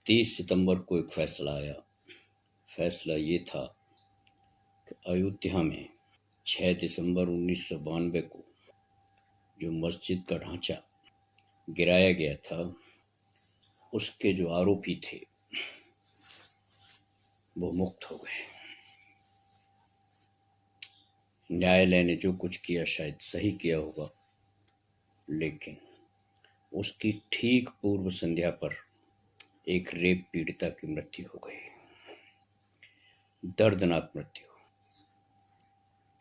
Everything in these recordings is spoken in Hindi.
30 सितंबर को एक फैसला आया। फैसला ये था कि अयोध्या में 6 दिसंबर 1992 को जो मस्जिद का ढांचा गिराया गया था, उसके जो आरोपी थे वो मुक्त हो गए। न्यायालय ने जो कुछ किया शायद सही किया होगा, लेकिन उसकी ठीक पूर्व संध्या पर एक रेप पीड़िता की मृत्यु हो गई। दर्दनाक मृत्यु।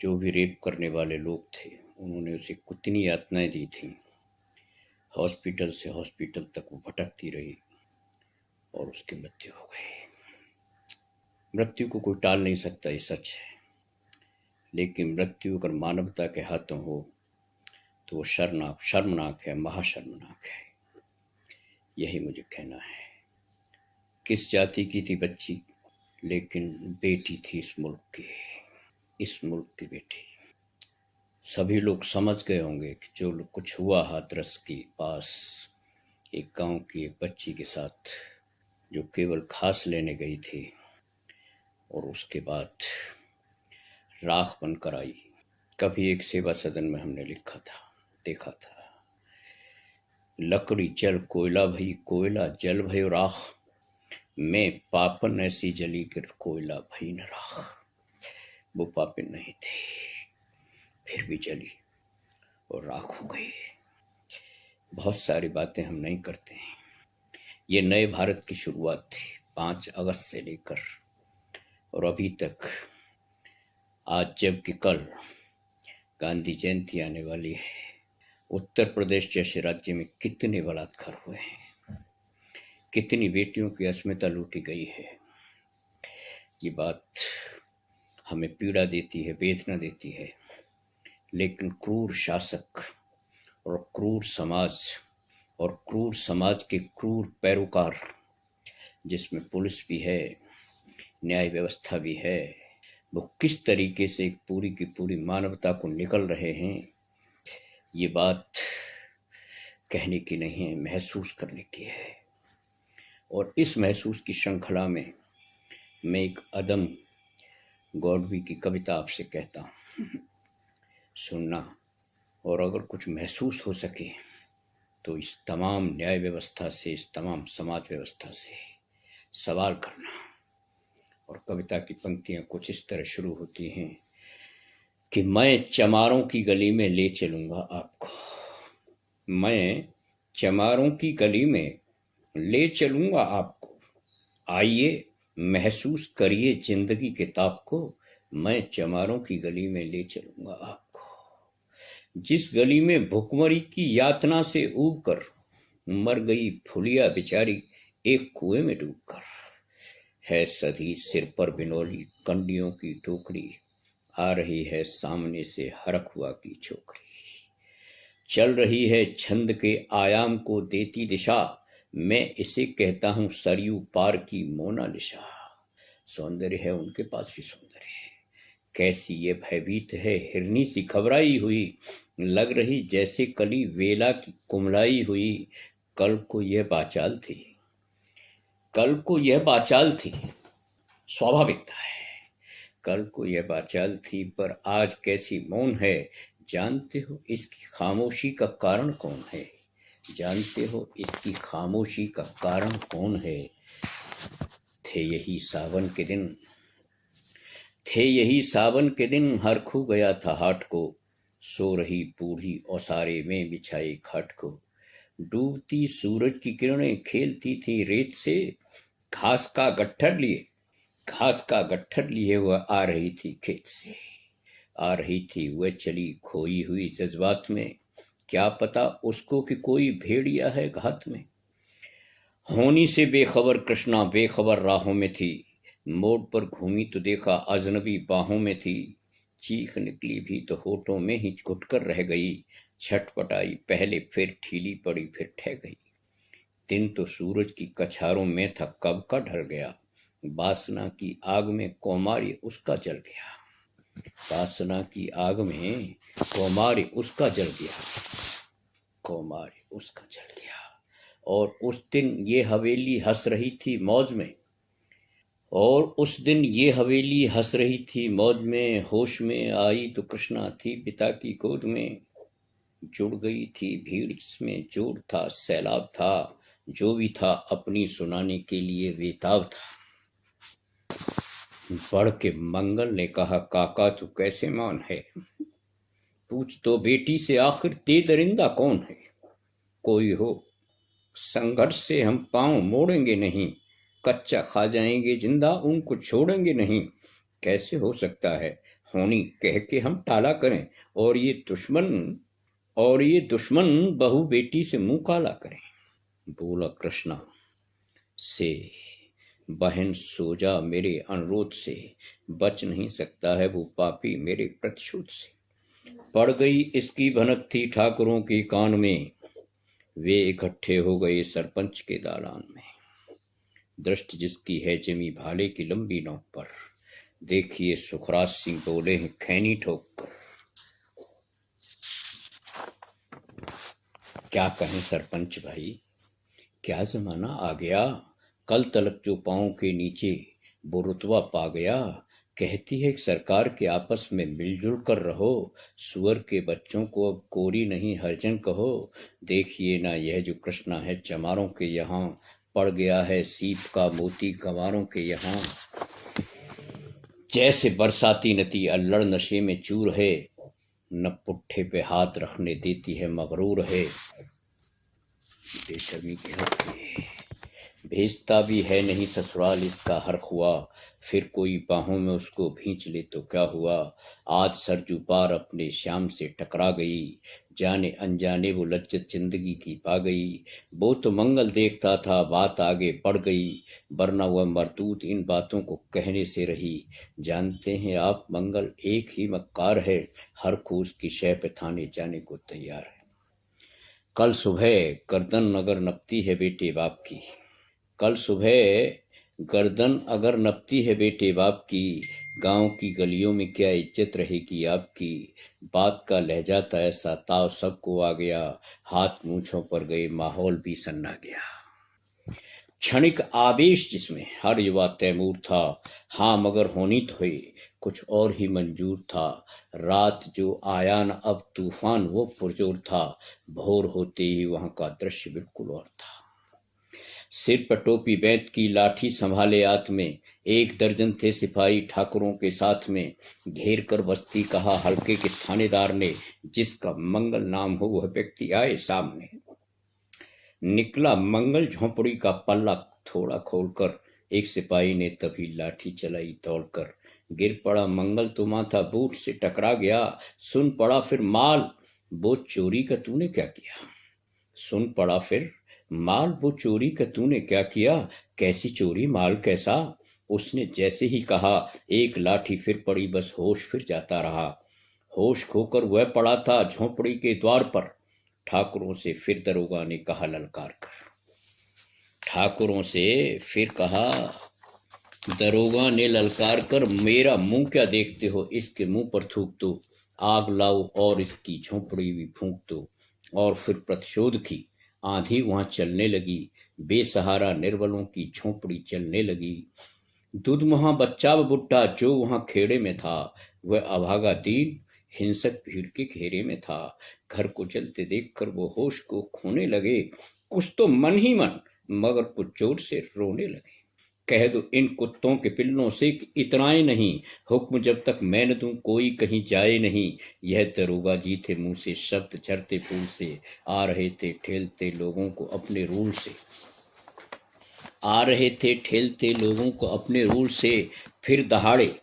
जो भी रेप करने वाले लोग थे उन्होंने उसे कितनी यातनाएं दी थी। हॉस्पिटल से हॉस्पिटल तक वो भटकती रही और उसकी मृत्यु हो गई। मृत्यु को कोई टाल नहीं सकता, ये सच है, लेकिन मृत्यु अगर मानवता के हाथों हो तो वो शर्मनाक है, महाशर्मनाक है। यही मुझे कहना है। किस जाति की थी बच्ची, लेकिन बेटी थी इस मुल्क की, इस मुल्क की बेटी। सभी लोग समझ गए होंगे कि जो कुछ हुआ हाथरस के पास एक गांव की एक बच्ची के साथ, जो केवल घास लेने गई थी और उसके बाद राख बनकर आई। कभी एक सेवा सदन में हमने लिखा था, देखा था, लकड़ी जल कोयला भई, कोयला जल भयो राख, मैं पापन ऐसी जली कर कोयला भई न राख। वो पापिन नहीं थी, फिर भी जली और राख हो गई। बहुत सारी बातें हम नहीं करते हैं। ये नए भारत की शुरुआत थी, 5 अगस्त से लेकर और अभी तक। आज जबकि कल गांधी जयंती आने वाली है, उत्तर प्रदेश जैसे राज्य में कितने बलात्कार हुए हैं, कितनी बेटियों की अस्मिता लूटी गई है। ये बात हमें पीड़ा देती है, वेदना देती है, लेकिन क्रूर शासक और क्रूर समाज और क्रूर समाज के क्रूर पैरोकार, जिसमें पुलिस भी है, न्याय व्यवस्था भी है, वो किस तरीके से पूरी की पूरी मानवता को निकल रहे हैं, ये बात कहने की नहीं है, महसूस करने की है। और इस महसूस की श्रृंखला में मैं एक अदम गौडवी की कविता आपसे कहता हूँ, सुनना, और अगर कुछ महसूस हो सके तो इस तमाम न्याय व्यवस्था से, इस तमाम समाज व्यवस्था से सवाल करना। और कविता की पंक्तियां कुछ इस तरह शुरू होती हैं कि मैं चमारों की गली में ले चलूंगा आपको, मैं चमारों की गली में ले चलूंगा आपको, आइए महसूस करिए जिंदगी के ताप को, मैं चमारों की गली में ले चलूंगा आपको। जिस गली में भुखमरी की यातना से ऊब कर मर गई फुलिया बेचारी एक कुएं में डूबकर, है सधी सिर पर बिनौली कंडियों की टोकरी, आ रही है सामने से हरख हुआ की छोकरी, चल रही है छंद के आयाम को देती दिशा, मैं इसे कहता हूं सरयू पार की मोनालिसा। सौंदर्य है उनके पास भी सौंदर्य है, कैसी ये भयभीत है हिरनी सी घबराई हुई, लग रही जैसे कली वेला की कुमलाई हुई, कल को यह बाचाल थी, कल को यह बाचाल थी, स्वाभाविकता है, कल को यह बाचाल थी, पर आज कैसी मौन है, जानते हो इसकी खामोशी का कारण कौन है, जानते हो इसकी खामोशी का कारण कौन है। थे यही सावन के दिन, थे यही सावन के दिन, हर खू गया था हाट को, सो रही बूढ़ी ओसारे में बिछाई खाट को, डूबती सूरज की किरणें खेलती थी रेत से, घास का गट्ठर लिए, घास का गट्ठर लिए वह आ रही थी खेत से, आ रही थी वह चली खोई हुई जज्बात में, क्या पता उसको कि कोई भेड़िया है घात में। होनी से बेखबर कृष्णा बेखबर राहों में थी, मोड़ पर घूमी तो देखा अजनबी बाहों में थी, चीख निकली भी तो होठों में ही घुटकर रह गई, छटपटाई पहले फिर ठीली पड़ी फिर ठह गई। दिन तो सूरज की कछारों में था कब का ढल गया, वासना की आग में कौमार्य उसका जल गया, वासना की आग में कौमार्य उसका जल गया, कौमार्य उसका जल गया। और उस दिन ये हवेली हंस रही थी मौज में, और उस दिन ये हवेली हंस रही थी मौज में, होश में आई तो कृष्णा थी पिता की गोद में। जुड़ गई थी भीड़ जिसमें जोर था, सैलाब था, जो भी था अपनी सुनाने के लिए बेताब था। बढ़ के मंगल ने कहा, काका तू कैसे मान है, पूछ तो बेटी से आखिर ते दरिंदा कौन है। कोई हो संघर्ष से हम पांव मोड़ेंगे नहीं, कच्चा खा जाएंगे जिंदा उनको छोड़ेंगे नहीं। कैसे हो सकता है होनी कह के हम टाला करें, और ये दुश्मन बहू बेटी से मुंह काला करें। बोला कृष्णा से, बहन सो जा मेरे अनुरोध से, बच नहीं सकता है वो पापी मेरे प्रतिशोध से। पड़ गई इसकी भनक थी ठाकुरों के कान में, वे इकट्ठे हो गए सरपंच के दालान में। दृष्टि जिसकी है जमी भाले की लंबी नोक पर, देखिए सुखराज सिंह बोले हैं खैनी ठोक कर। क्या कहें सरपंच भाई, क्या जमाना आ गया, कल तलक जो पाँव के नीचे वो रुतबा पा गया। कहती है सरकार के आपस में मिलजुल कर रहो, सुअर के बच्चों को अब कोरी नहीं हरजन कहो। देखिए ना यह जो कृष्णा है चमारों के यहाँ, पड़ गया है सीप का मोती गंवारों के यहाँ। जैसे बरसाती नदी अल्लड़ नशे में चूर है, न पुट्ठे पे हाथ रखने देती है मगरूर है। बेशर्मी के हद पे भेजता भी है नहीं ससुराल इसका हर हुआ, फिर कोई बाहों में उसको भींच ले तो क्या हुआ। आज सरजू पार अपने श्याम से टकरा गई, जाने अनजाने वो लज्जत जिंदगी की पा गई। वो तो मंगल देखता था बात आगे बढ़ गई, वरना वह मरदूत इन बातों को कहने से रही। जानते हैं आप मंगल एक ही मक्कार है, हर खूस की शय पे थाने जाने को तैयार है। कल सुबह गर्दन अगर नपती है बेटे बाप की, कल सुबह गर्दन अगर नपती है बेटे बाप की, गांव की गलियों में क्या इज्जत रहेगी आपकी। बात का लहजा था ऐसा ताव सबको आ गया, हाथ मूंछों पर गए माहौल भी सन्ना गया। क्षणिक आवेश जिसमें हर युवा तैमूर था, हाँ मगर होनी तो हुई कुछ और ही मंजूर था। रात जो आया न अब तूफान वो पुरजोर था, भोर होते ही वहां का दृश्य बिल्कुल और था। सिर पर टोपी बैत की लाठी संभाले हाथ में, एक दर्जन थे सिपाही ठाकुरों के साथ में। घेर कर बस्ती कहा हल्के के थानेदार ने, जिसका मंगल नाम हो वह व्यक्ति आए सामने। निकला मंगल झोंपड़ी का पल्ला थोड़ा खोलकर, एक सिपाही ने तभी लाठी चलाई दौड़कर। गिर पड़ा मंगल तो माथा बूट से टकरा गया, सुन पड़ा फिर माल वो चोरी का तूने क्या किया। सुन पड़ा फिर माल वो चोरी का तूने क्या किया, कैसी चोरी माल कैसा। उसने जैसे ही कहा एक लाठी फिर पड़ी, बस होश फिर जाता रहा। होश खोकर वह पड़ा था झोंपड़ी के द्वार पर, ठाकुरों से फिर दरोगा ने कहा ललकार कर। ठाकुरों से फिर कहा दरोगा ने ललकार कर, मेरा मुंह क्या देखते हो, इसके मुंह पर थूक दो, आग लाओ और इसकी झोंपड़ी भी फूंक दो। और फिर प्रतिशोध की आंधी वहां चलने लगी, बेसहारा निर्बलों की झोंपड़ी चलने लगी। दुधमुहा बच्चा व बुढ़ा जो वहां खेड़े में था, वह अभागा दीन हिंसक भीड़ के घेरे में था। घर को जलते देखकर वो होश को खोने लगे, कुछ तो मन ही मन मगर कुछ जोर से रोने लगे। कह दो इन कुत्तों के पिल्लों से कि इतराए नहीं, हुक्म जब तक मैं न दूं कोई कहीं जाए नहीं। यह दरोगा जी थे मुंह से शब्द झरते फूल से, आ रहे थे ठेलते लोगों को अपने रूल से, आ रहे थे ठेलते लोगों को अपने रूल से। फिर दहाड़े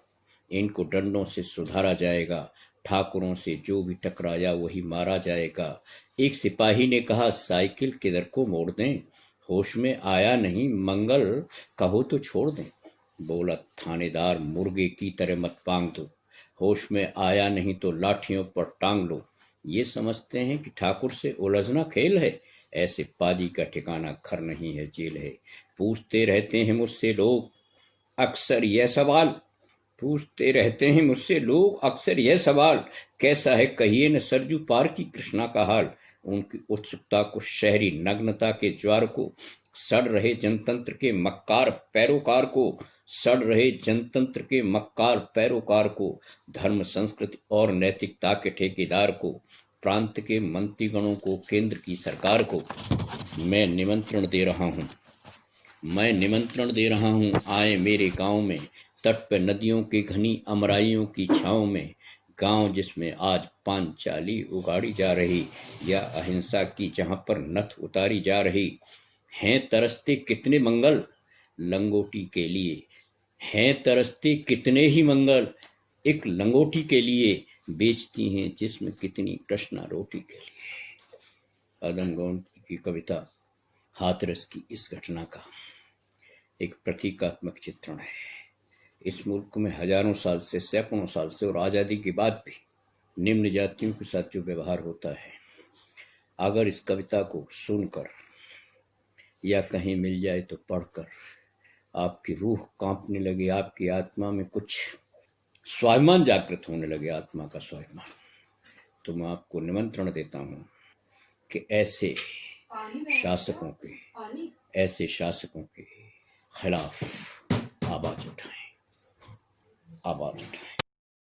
इनको डंडों से सुधारा जाएगा, ठाकुरों से जो भी टकराया वही मारा जाएगा। एक सिपाही ने कहा साइकिल किधर को मोड़ दें, होश में आया नहीं मंगल कहो तो छोड़ दें। बोला थानेदार मुर्गे की तरह मत पांग दो, होश में आया नहीं तो लाठियों पर टांग लो। ये समझते हैं कि ठाकुर से उलझना खेल है, ऐसे पाजी का ठिकाना घर नहीं है जेल है। पूछते रहते हैं मुझसे लोग अक्सर यह सवाल, पूछते रहते हैं मुझसे लोग अक्सर यह सवाल, कैसा है कहिए न सरजू पार की कृष्णा का हाल। उनकी उत्सुकता को, शहरी नग्नता के ज्वार को, सड़ रहे जनतंत्र के मक्कार पैरोकार को, सड़ रहे जनतंत्र के मक्कार पैरोकार को, धर्म संस्कृति और नैतिकता के ठेकेदार को, प्रांत के मंत्रीगणों को, केंद्र की सरकार को मैं निमंत्रण दे रहा हूँ, आए मेरे गांव में, तट पे नदियों की घनी अमराइयों की छाँव में, गांव जिसमें आज पांचाली उगाड़ी जा रही, या अहिंसा की जहां पर नथ उतारी जा रही। हैं तरसते कितने मंगल लंगोटी के लिए, हैं तरसते कितने ही मंगल एक लंगोटी के लिए, बेचती हैं जिसमें कितनी कृष्णा रोटी के लिए। आदम गौंड की कविता हाथरस की इस घटना का एक प्रतीकात्मक चित्रण है। इस मुल्क में हजारों साल से, सैकड़ों साल से और आज़ादी के बाद भी निम्न जातियों के साथ जो व्यवहार होता है, अगर इस कविता को सुनकर या कहीं मिल जाए तो पढ़कर आपकी रूह कांपने लगे, आपकी आत्मा में कुछ स्वाभिमान जागृत होने लगे, आत्मा का स्वाभिमान, तो मैं आपको निमंत्रण देता हूँ कि ऐसे शासकों के खिलाफ आवाज उठाएं।